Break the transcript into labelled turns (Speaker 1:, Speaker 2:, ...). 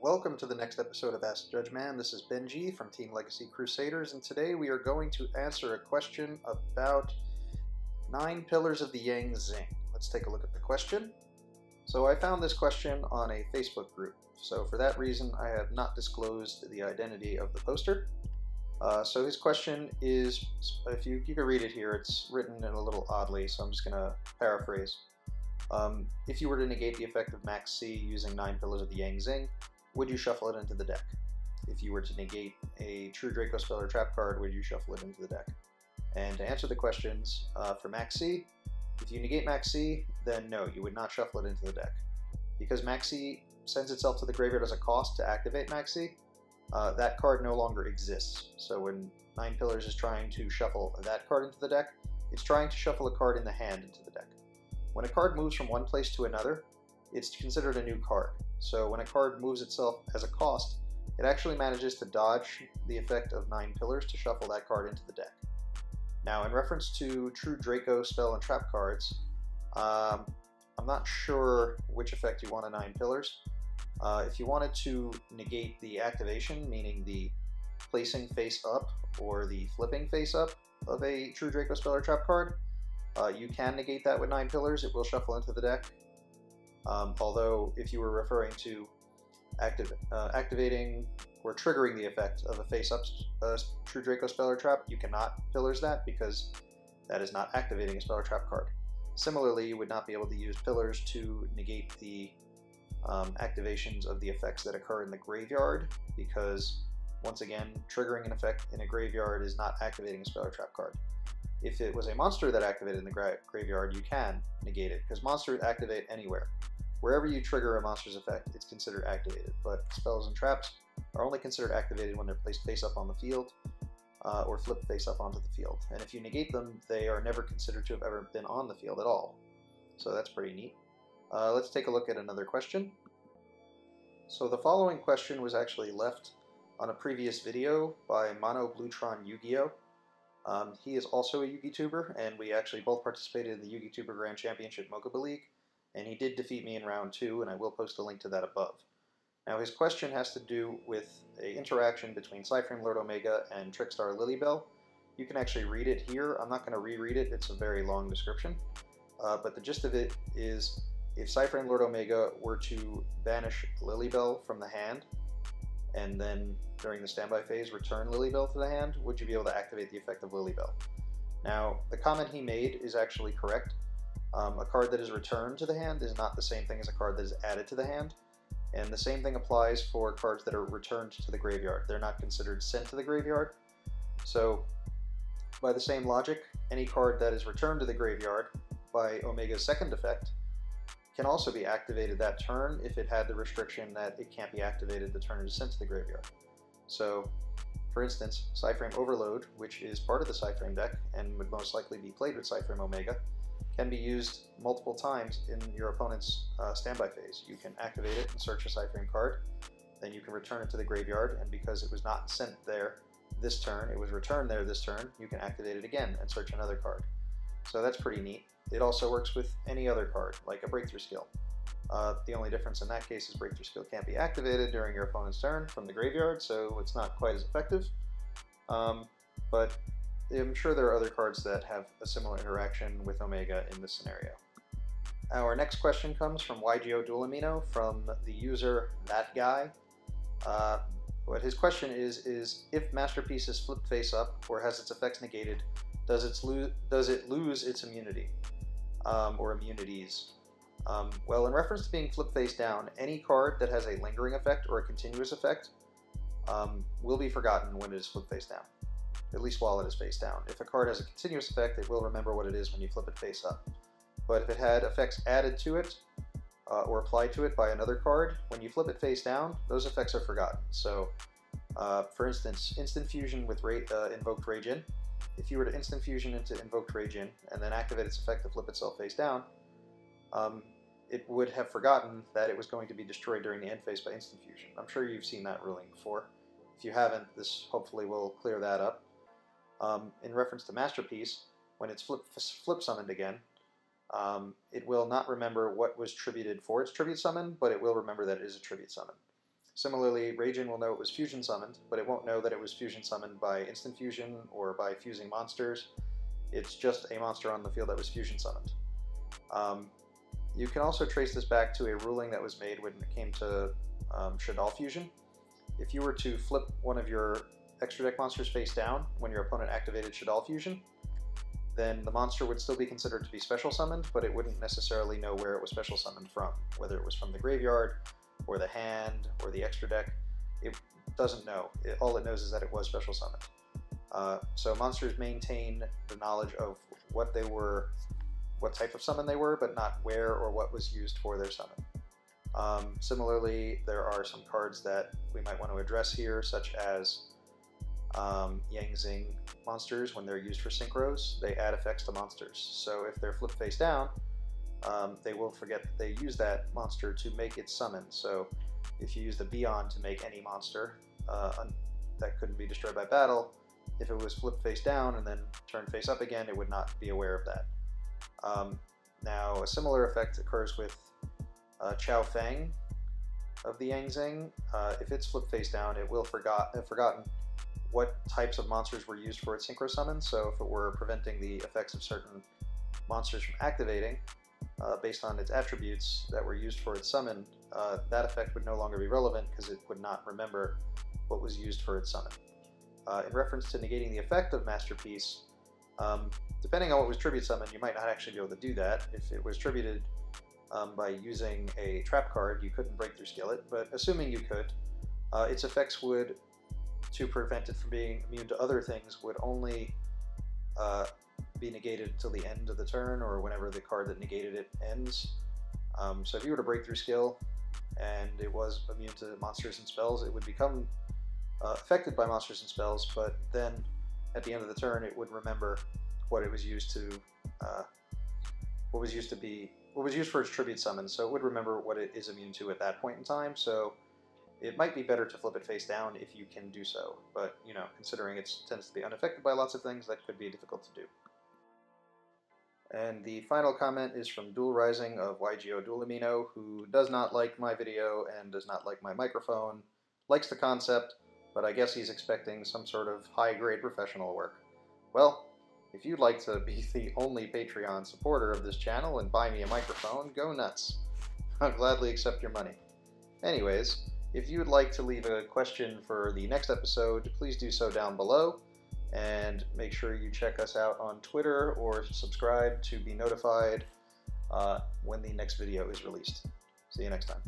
Speaker 1: Welcome to the next episode of Ask the Judge Man. This is Benji from Team Legacy Crusaders, and today we are going to answer a question about 9 pillars of the Yang Zing. Let's take a look at the question. So I found this question on a Facebook group, so for that reason I have not disclosed the identity of the poster. So his question is, if you can read it here, it's written in a little oddly, so I'm just going to paraphrase. If you were to negate the effect of Maxx using 9 pillars of the Yang Zing, would you shuffle it into the deck? If you were to negate a true Dracoslayi trap card, would you shuffle it into the deck? And to answer the questions for Maxx, if you negate Maxx, then no, you would not shuffle it into the deck. Because Maxx sends itself to the graveyard as a cost to activate Maxx, that card no longer exists. So when 9 pillars is trying to shuffle that card into the deck, it's trying to shuffle a card in the hand into the deck. When a card moves from one place to another, it's considered a new card. So when a card moves itself as a cost, it actually manages to dodge the effect of 9 pillars to shuffle that card into the deck. Now, in reference to true Draco spell and trap cards, I'm not sure which effect you want on 9 pillars. If you wanted to negate the activation, meaning the placing face up or the flipping face up of a true Draco spell or trap card, you can negate that with 9 pillars. It will shuffle into the deck. Although if you were referring to activating or triggering the effect of a face-up true Draco spell or trap, you cannot pillars that because that is not activating a spell or trap card. Similarly, you would not be able to use pillars to negate the activations of the effects that occur in the graveyard, because once again, triggering an effect in a graveyard is not activating a spell or trap card. If it was a monster that activated in the graveyard, you can negate it, because monsters activate anywhere. Wherever you trigger a monster's effect, it's considered activated, but spells and traps are only considered activated when they're placed face up on the field, or flipped face up onto the field. And if you negate them, they are never considered to have ever been on the field at all. So that's pretty neat. Let's take a look at another question. So the following question was actually left on a previous video by MonoBlueTronYGO. He is also a Yugituber, and we actually both participated in the Yugituber Grand Championship Mokuba League, and he did defeat me in round 2, and I will post a link to that above. Now his question has to do with an interaction between Cyframe Lord Omega and Trickstar Lilybell. You can actually read it here. I'm not going to reread it, it's a very long description. But the gist of it is, if Cyframe Lord Omega were to banish Lilybell from the hand, and then during the standby phase return Lilybell to the hand, would you be able to activate the effect of Lilybell? Now, the comment he made is actually correct. A card that is returned to the hand is not the same thing as a card that is added to the hand, and the same thing applies for cards that are returned to the graveyard. They're not considered sent to the graveyard. So, by the same logic, any card that is returned to the graveyard by Omega's second effect can also be activated that turn if it had the restriction that it can't be activated the turn it is sent to the graveyard. So, for instance, Cyframe Overload, which is part of the Cyframe deck and would most likely be played with Cyframe Omega, can be used multiple times in your opponent's standby phase. You can activate it and search a Cyframe card, then you can return it to the graveyard, and because it was not sent there this turn, it was returned there this turn, you can activate it again and search another card. So that's pretty neat. It also works with any other card, like a Breakthrough Skill. The only difference in that case is Breakthrough Skill can't be activated during your opponent's turn from the graveyard, so it's not quite as effective. But I'm sure there are other cards that have a similar interaction with Omega in this scenario. Our next question comes from YGO Dual Amino from the user That Guy. What his question is if Masterpiece is flipped face up or has its effects negated, does it lose its immunity or immunities? Well, in reference to being flipped face down, any card that has a lingering effect or a continuous effect will be forgotten when it is flipped face down, at least while it is face down. If a card has a continuous effect, it will remember what it is when you flip it face up. But if it had effects added to it or applied to it by another card, when you flip it face down, those effects are forgotten. So, for instance, Instant Fusion with Invoked Rage In. If you were to Instant Fusion into Invoked Rage In and then activate its effect to flip itself face down, it would have forgotten that it was going to be destroyed during the end phase by Instant Fusion. I'm sure you've seen that ruling before. If you haven't, this hopefully will clear that up. In reference to Masterpiece, when it's flip summoned again, it will not remember what was tributed for its tribute summon, but it will remember that it is a tribute summon. Similarly, Raging will know it was fusion summoned, but it won't know that it was fusion summoned by instant fusion or by fusing monsters. It's just a monster on the field that was fusion summoned. You can also trace this back to a ruling that was made when it came to Shaddoll fusion. If you were to flip one of your extra deck monsters face down when your opponent activated Shaddoll fusion, then the monster would still be considered to be special summoned, but it wouldn't necessarily know where it was special summoned from, whether it was from the graveyard, or the hand, or the extra deck. It doesn't know. All it knows is that it was special summoned. So monsters maintain the knowledge of what they were, what type of summon they were, but not where or what was used for their summon. Similarly, there are some cards that we might want to address here, such as Yang Zing monsters. When they're used for synchros, they add effects to monsters. So if they're flipped face down, they will forget that they use that monster to make its summon. So if you use the Beyond to make any monster that couldn't be destroyed by battle, if it was flipped face down and then turned face up again, it would not be aware of that. Now, a similar effect occurs with Chao Feng of the Yang Zing. If it's flipped face down, it will have forgotten what types of monsters were used for its synchro summon. So if it were preventing the effects of certain monsters from activating based on its attributes that were used for its summon, that effect would no longer be relevant because it would not remember what was used for its summon. In reference to negating the effect of Masterpiece, depending on what was tribute summoned, you might not actually be able to do that. If it was tributed by using a trap card, you couldn't break through Skillet, but assuming you could, its effects would, to prevent it from being immune to other things, would only be negated till the end of the turn or whenever the card that negated it ends. So if you were to break through skill and it was immune to monsters and spells, it would become affected by monsters and spells, but then at the end of the turn it would remember what it was used to, what was used for its tribute summon, so it would remember what it is immune to at that point in time. So it might be better to flip it face down if you can do so, but you know, considering it tends to be unaffected by lots of things, that could be difficult to do. And the final comment is from Dual Rising of YGO Dual Amino, who does not like my video and does not like my microphone, likes the concept, but I guess he's expecting some sort of high-grade professional work. Well, if you'd like to be the only Patreon supporter of this channel and buy me a microphone, go nuts. I'll gladly accept your money. Anyways, if you would like to leave a question for the next episode, please do so down below. And make sure you check us out on Twitter or subscribe to be notified when the next video is released. See you next time.